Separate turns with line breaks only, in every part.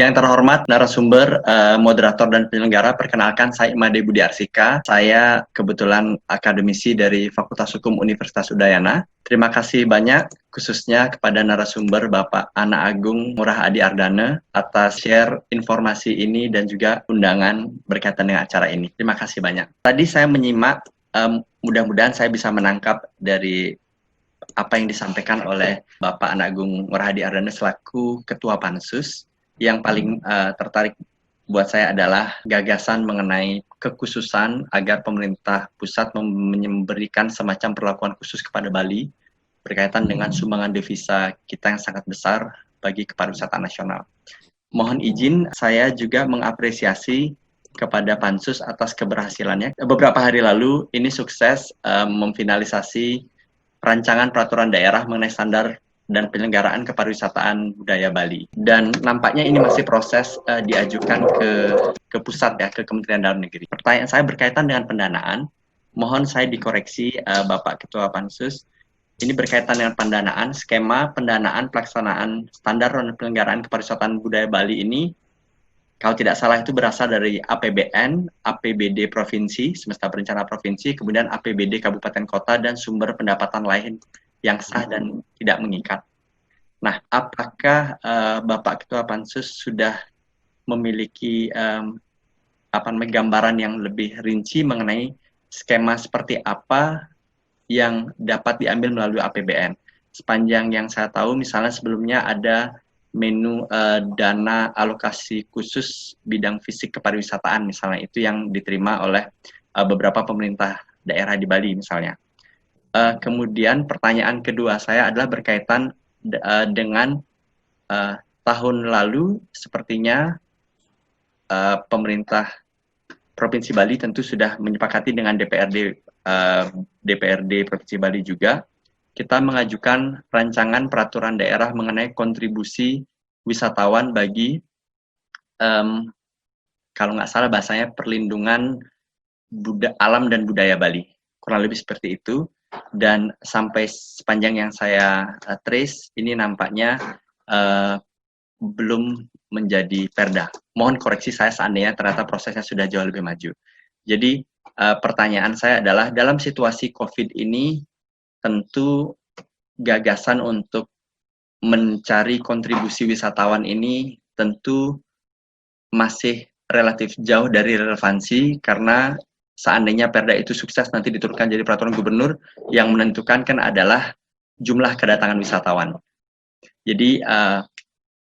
Yang terhormat narasumber, moderator dan penyelenggara, perkenalkan saya Imade Budi Arsika. Saya kebetulan akademisi dari Fakultas Hukum Universitas Udayana. Terima kasih banyak khususnya kepada narasumber Bapak Ana Agung Ngurah Adi Ardana atas share informasi ini dan juga undangan berkaitan dengan acara ini. Terima kasih banyak. Tadi saya menyimak, mudah-mudahan saya bisa menangkap dari apa yang disampaikan oleh Bapak Ana Agung Ngurah Adi Ardana selaku Ketua Pansus. Yang paling tertarik buat saya adalah gagasan mengenai kekhususan agar pemerintah pusat memberikan semacam perlakuan khusus kepada Bali berkaitan dengan sumbangan devisa kita yang sangat besar bagi kepariwisataan nasional. Mohon izin saya juga mengapresiasi kepada Pansus atas keberhasilannya. Beberapa hari lalu ini sukses memfinalisasi rancangan peraturan daerah mengenai standar dan penyelenggaraan kepariwisataan budaya Bali. Dan nampaknya ini masih proses diajukan ke pusat ya, ke Kementerian Dalam Negeri. Pertanyaan saya berkaitan dengan pendanaan. Mohon saya dikoreksi Bapak Ketua Pansus. Ini berkaitan dengan pendanaan, skema pendanaan pelaksanaan standar dan penyelenggaraan kepariwisataan budaya Bali ini, kalau tidak salah itu berasal dari APBN, APBD Provinsi, Semesta Berencana Provinsi, kemudian APBD Kabupaten Kota, dan sumber pendapatan lain yang sah dan tidak mengikat. Nah, apakah Bapak Ketua Pansus sudah memiliki gambaran yang lebih rinci mengenai skema seperti apa yang dapat diambil melalui APBN? Sepanjang yang saya tahu, misalnya sebelumnya ada menu dana alokasi khusus bidang fisik kepariwisataan, misalnya itu yang diterima oleh beberapa pemerintah daerah di Bali misalnya. Kemudian pertanyaan kedua saya adalah berkaitan dengan tahun lalu sepertinya pemerintah Provinsi Bali tentu sudah menyepakati dengan DPRD Provinsi Bali juga. Kita mengajukan rancangan peraturan daerah mengenai kontribusi wisatawan bagi kalau nggak salah bahasanya perlindungan alam dan budaya Bali. Kurang lebih seperti itu. Dan sampai sepanjang yang saya trace, ini nampaknya belum menjadi perda. Mohon koreksi saya seandainya ternyata prosesnya sudah jauh lebih maju. Jadi pertanyaan saya adalah, dalam situasi COVID ini, tentu gagasan untuk mencari kontribusi wisatawan ini tentu masih relatif jauh dari relevansi, karena seandainya perda itu sukses nanti diturunkan jadi peraturan gubernur, yang menentukan kan adalah jumlah kedatangan wisatawan. Jadi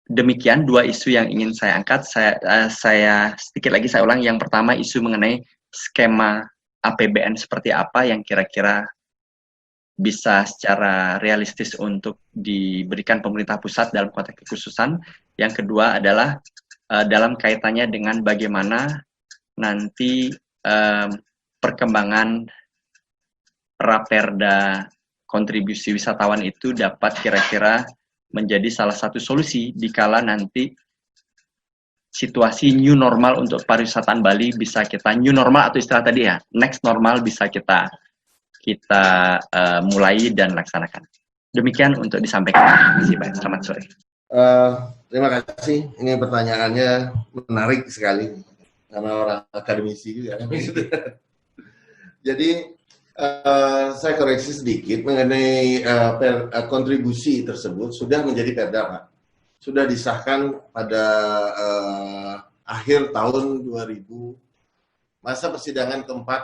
demikian dua isu yang ingin saya angkat. Saya sedikit lagi saya ulang. Yang pertama, isu mengenai skema APBN seperti apa yang kira-kira bisa secara realistis untuk diberikan pemerintah pusat dalam konteks kekhususan. Yang kedua adalah dalam kaitannya dengan bagaimana nanti perkembangan raperda kontribusi wisatawan itu dapat kira-kira menjadi salah satu solusi dikala nanti situasi new normal untuk pariwisataan Bali bisa kita, new normal atau istilah tadi ya, next normal bisa kita mulai dan laksanakan. Demikian untuk disampaikan. Terima kasih Pak. Selamat sore.
Terima kasih. Ini pertanyaannya menarik sekali karena orang akademisi juga. Jadi saya koreksi sedikit mengenai kontribusi tersebut sudah menjadi perda, Pak. Sudah disahkan pada akhir tahun 2000, masa persidangan keempat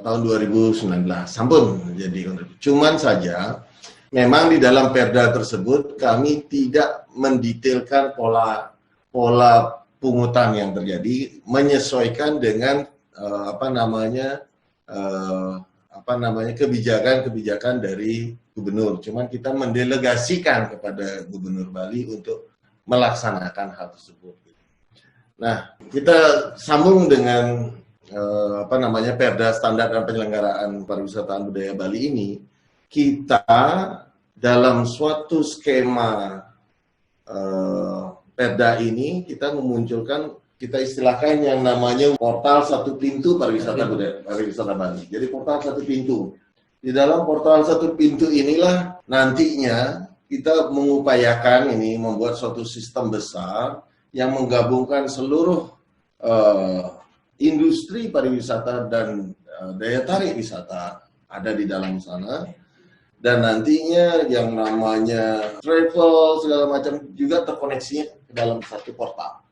tahun 2019. Sampun menjadi kontribusi. Cuman saja memang di dalam perda tersebut kami tidak mendetailkan pola pungutan yang terjadi, menyesuaikan dengan kebijakan dari gubernur. Cuman kita mendelegasikan kepada Gubernur Bali untuk melaksanakan hal tersebut. Nah, kita sambung dengan perda standar dan penyelenggaraan pariwisataan budaya Bali ini. Kita dalam suatu skema perda ini kita memunculkan, kita istilahkan yang namanya portal satu pintu pariwisata Bali. Jadi portal satu pintu. Di dalam portal satu pintu inilah nantinya kita mengupayakan ini membuat suatu sistem besar yang menggabungkan seluruh industri pariwisata dan daya tarik wisata ada di dalam sana. Dan nantinya yang namanya travel segala macam juga terkoneksinya ke dalam satu portal.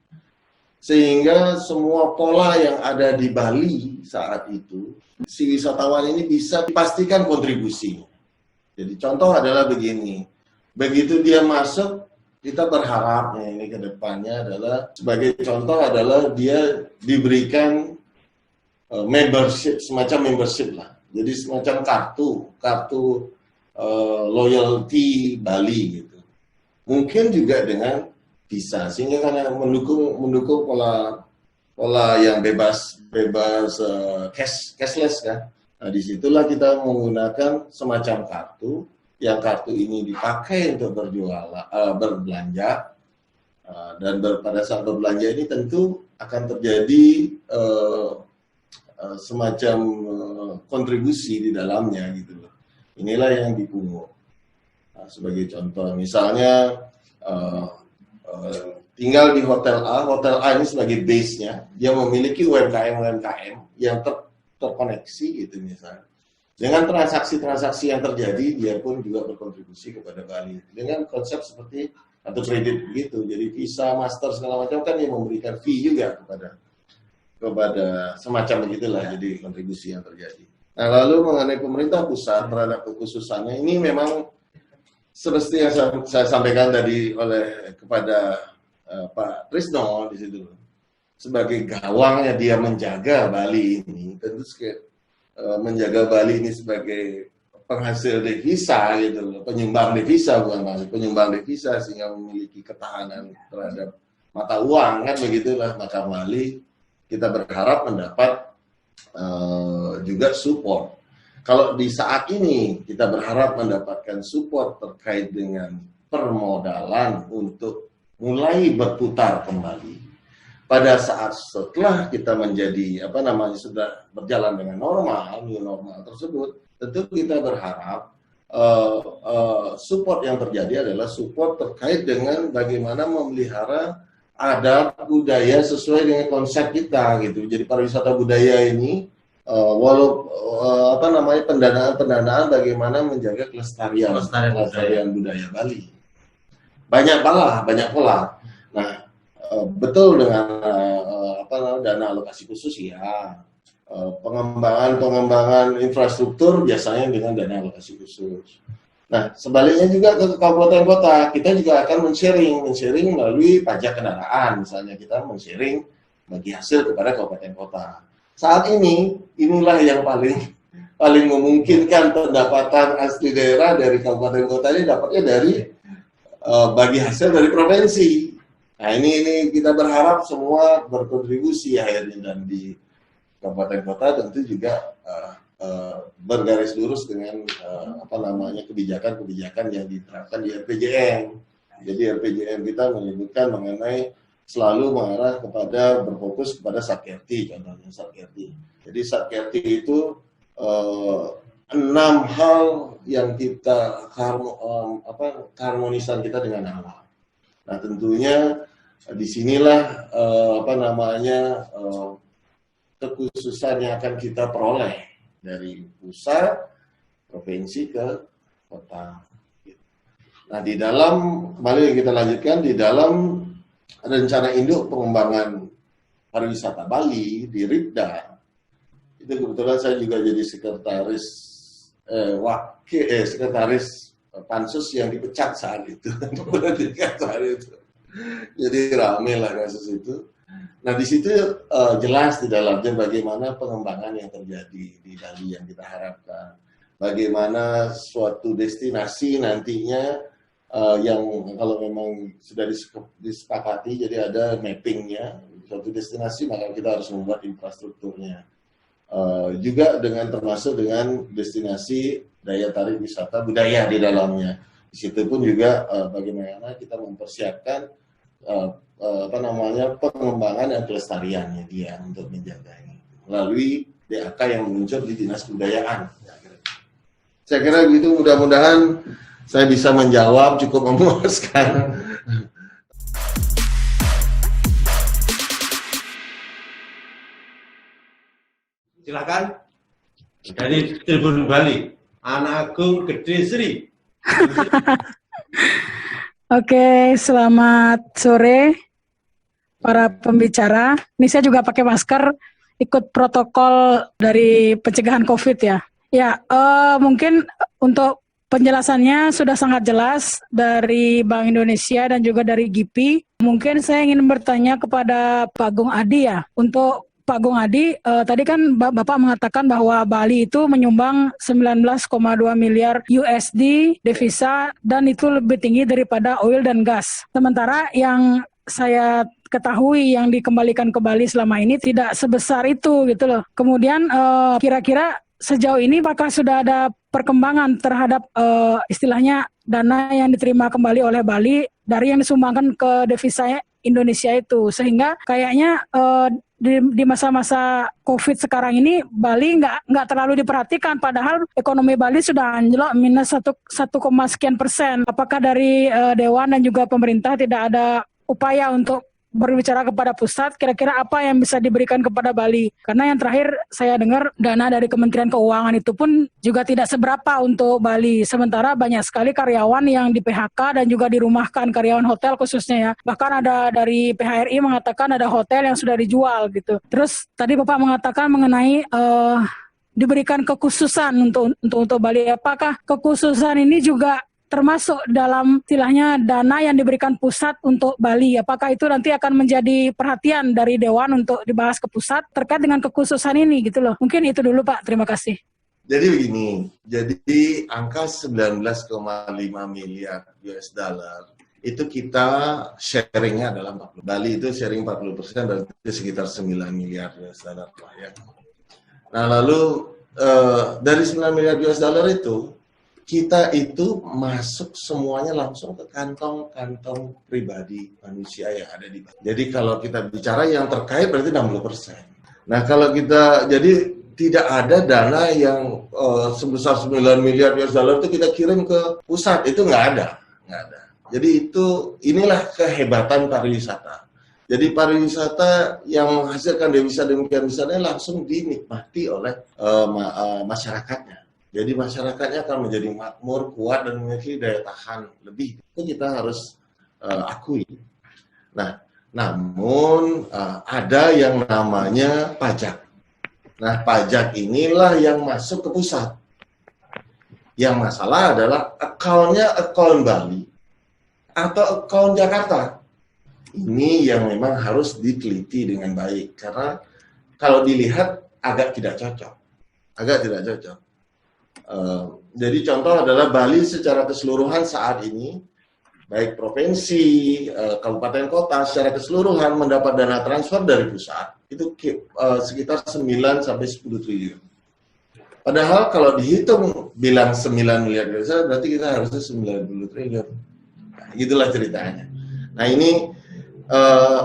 Sehingga semua pola yang ada di Bali saat itu, si wisatawan ini bisa dipastikan kontribusinya. Jadi contoh adalah begini, begitu dia masuk, kita berharapnya ini ke depannya adalah, sebagai contoh adalah dia diberikan membership, semacam membership lah. Jadi semacam kartu loyalty Bali gitu. Mungkin juga dengan visa, sehingga karena mendukung pola yang bebas cashless kan. Nah, disitulah kita menggunakan semacam kartu, yang kartu ini dipakai untuk berbelanja, dan pada saat berbelanja ini tentu akan terjadi semacam kontribusi di dalamnya gitu loh. Inilah yang dipungut. Nah, sebagai contoh, misalnya tinggal di Hotel A ini sebagai base-nya, dia memiliki UMKM yang terkoneksi gitu misalnya. Dengan transaksi-transaksi yang terjadi, dia pun juga berkontribusi kepada Bali. Dengan konsep seperti kartu kredit begitu, jadi Visa, Master segala macam kan yang memberikan fee juga kepada semacam begitulah, jadi kontribusi yang terjadi. Nah, lalu mengenai pemerintah pusat terhadap kekhususannya, ini memang seperti yang saya sampaikan tadi kepada Pak Trisno di situ, sebagai gawangnya dia menjaga Bali ini, tentu menjaga Bali ini sebagai penghasil devisa gitu loh, penyumbang devisa sehingga memiliki ketahanan terhadap mata uang kan begitulah. Maka Bali kita berharap mendapat juga support. Kalau di saat ini kita berharap mendapatkan support terkait dengan permodalan untuk mulai berputar kembali. Pada saat setelah kita menjadi sudah berjalan dengan new normal tersebut, tentu kita berharap support yang terjadi adalah support terkait dengan bagaimana memelihara adat budaya sesuai dengan konsep kita gitu. Jadi pariwisata budaya ini pendanaan bagaimana menjaga kelestarian budaya Bali. Banyak pola. Nah, betul dengan dana alokasi khusus ya. Pengembangan infrastruktur biasanya dengan dana alokasi khusus. Nah, sebaliknya juga ke kabupaten kota, kita juga akan men-sharing melalui pajak kendaraan. Misalnya kita men-sharing bagi hasil kepada kabupaten kota. Saat ini, inilah yang paling memungkinkan pendapatan asli daerah dari kabupaten kota ini dapatnya dari bagi hasil dari provinsi. Nah, ini kita berharap semua berkontribusi akhirnya, dan di kabupaten kota tentu juga bergaris lurus dengan kebijakan-kebijakan yang diterapkan di RPJM. Jadi RPJM kita menyebutkan mengenai selalu mengarah kepada berfokus kepada Satkerti, contohnya Satkerti. Jadi Satkerti itu 6 hal yang kita keharmonisan kita dengan alam. Nah, tentunya disinilah kekhususan yang akan kita peroleh dari pusat, provinsi ke kota. Nah, kembali kita lanjutkan, di dalam rencana induk pengembangan pariwisata Bali di Ripda, itu kebetulan saya juga jadi sekretaris pansus yang dipecat saat itu. Jadi rame lah kasus itu. Nah, di situ jelas di dalamnya bagaimana pengembangan yang terjadi di Bali yang kita harapkan. Bagaimana suatu destinasi nantinya yang kalau memang sudah disepakati, jadi ada mappingnya, suatu destinasi maka kita harus membuat infrastrukturnya. Juga termasuk dengan destinasi daya tarik wisata budaya di dalamnya. Di situ pun juga bagaimana kita mempersiapkan pengembangan dan kelestariannya dia untuk menjaganya melalui DAK yang muncul di Dinas Kebudayaan. Saya kira begitu, mudah-mudahan saya bisa menjawab cukup memuaskan. Silakan. Dari Tribun Bali, Anak Agung Gede Sri.
Oke, selamat sore para pembicara. Ini saya juga pakai masker, ikut protokol dari pencegahan COVID ya. Ya, mungkin untuk penjelasannya sudah sangat jelas dari Bank Indonesia dan juga dari GIPI. Mungkin saya ingin bertanya kepada Pak Gung Adi ya. Untuk Pak Gung Adi, tadi kan Bapak mengatakan bahwa Bali itu menyumbang 19,2 miliar USD devisa dan itu lebih tinggi daripada oil dan gas. Sementara yang saya ketahui yang dikembalikan ke Bali selama ini tidak sebesar itu gitu loh. Kemudian kira-kira sejauh ini apakah sudah ada perkembangan terhadap istilahnya dana yang diterima kembali oleh Bali dari yang disumbangkan ke devisa Indonesia itu, sehingga kayaknya di masa-masa COVID sekarang ini Bali nggak terlalu diperhatikan, padahal ekonomi Bali sudah anjlok minus 1, sekian persen. Apakah dari Dewan dan juga pemerintah tidak ada upaya untuk berbicara kepada pusat, kira-kira apa yang bisa diberikan kepada Bali? Karena yang terakhir saya dengar dana dari Kementerian Keuangan itu pun juga tidak seberapa untuk Bali. Sementara banyak sekali karyawan yang di PHK dan juga dirumahkan, karyawan hotel khususnya ya. Bahkan ada dari PHRI mengatakan ada hotel yang sudah dijual gitu. Terus tadi Bapak mengatakan mengenai diberikan kekhususan untuk Bali. Apakah kekhususan ini juga termasuk dalam istilahnya dana yang diberikan pusat untuk Bali? Apakah itu nanti akan menjadi perhatian dari Dewan untuk dibahas ke pusat terkait dengan kekhususan ini gitu loh. Mungkin itu dulu Pak, terima kasih.
Jadi begini, jadi angka 19,5 miliar US dollar itu kita sharingnya adalah 40. Bali itu sharing 40%, berarti sekitar 9 miliar US dollar lah ya. Nah lalu dari 9 miliar US dollar itu kita itu masuk semuanya langsung ke kantong-kantong pribadi manusia yang ada di Bali. Jadi kalau kita bicara yang terkait berarti 60%. Nah kalau kita, jadi tidak ada dana yang sebesar 9 miliar US dollar itu kita kirim ke pusat, itu nggak ada. Jadi inilah kehebatan pariwisata. Jadi pariwisata yang menghasilkan devisa demikian besarnya langsung dinikmati oleh masyarakatnya. Jadi masyarakatnya akan menjadi makmur, kuat, dan memiliki daya tahan lebih. Itu kita harus akui. Nah, namun ada yang namanya pajak. Nah, pajak inilah yang masuk ke pusat. Yang masalah adalah account-nya account Bali atau account Jakarta. Ini yang memang harus diteliti dengan baik. Karena kalau dilihat agak tidak cocok. Jadi contoh adalah Bali secara keseluruhan saat ini, baik provinsi, kabupaten kota secara keseluruhan mendapat dana transfer dari pusat, itu sekitar 9 sampai 10 triliun. Padahal kalau dihitung bilang 9 miliar desa, berarti kita harusnya 90 triliun. Nah, itulah ceritanya. Nah ini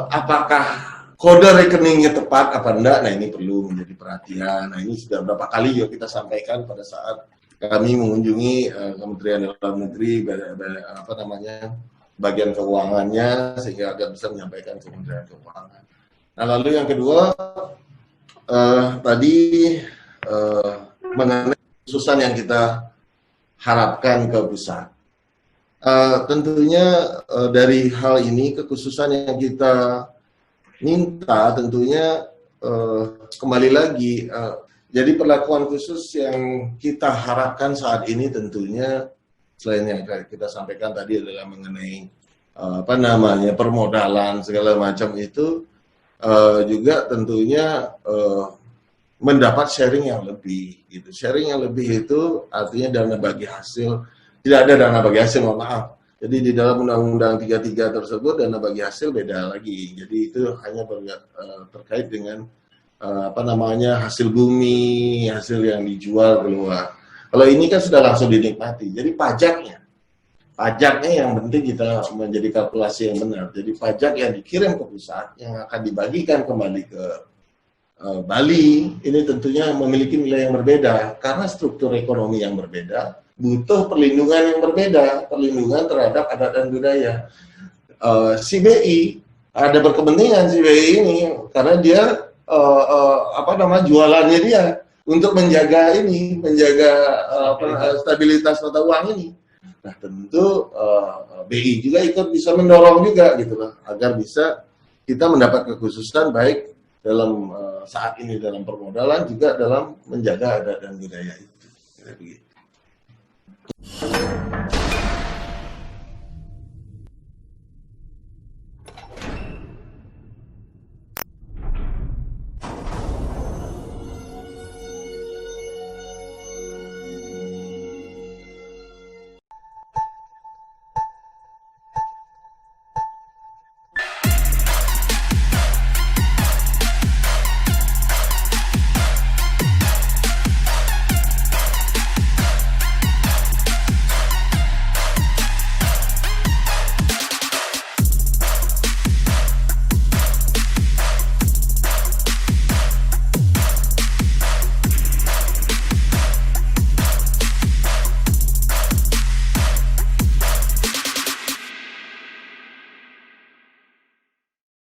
apakah kode rekeningnya tepat apa enggak? Nah ini perlu menjadi perhatian. Nah ini sudah berapa kali juga kita sampaikan pada saat kami mengunjungi Kementerian Dalam Negeri, bagian keuangannya, sehingga agar bisa menyampaikan ke Kementerian Keuangan. Nah lalu yang kedua tadi mengenai kekhususan yang kita harapkan ke pusat. Tentunya dari hal ini kekhususan yang kita minta tentunya kembali lagi, jadi perlakuan khusus yang kita harapkan saat ini tentunya selain yang kita sampaikan tadi adalah mengenai permodalan segala macam itu, juga tentunya mendapat sharing yang lebih gitu. Sharing yang lebih itu artinya dana bagi hasil, tidak ada dana bagi hasil, mohon maaf. Jadi di dalam Undang-Undang 33 tersebut dana bagi hasil beda lagi. Jadi itu hanya terkait dengan hasil bumi, hasil yang dijual keluar. Kalau ini kan sudah langsung dinikmati. Jadi pajaknya yang penting kita menjadi kalkulasi yang benar. Jadi pajak yang dikirim ke pusat yang akan dibagikan kembali ke Bali ini tentunya memiliki nilai yang berbeda karena struktur ekonomi yang berbeda, butuh perlindungan yang berbeda, perlindungan terhadap adat dan budaya. CBI ada berkepentingan CBI ini karena dia jualannya dia untuk menjaga stabilitas mata uang ini. Nah tentu BI juga ikut bisa mendorong juga gitu loh, agar bisa kita mendapat kekhususan baik dalam saat ini dalam permodalan juga dalam menjaga adat dan budaya itu. Begitu.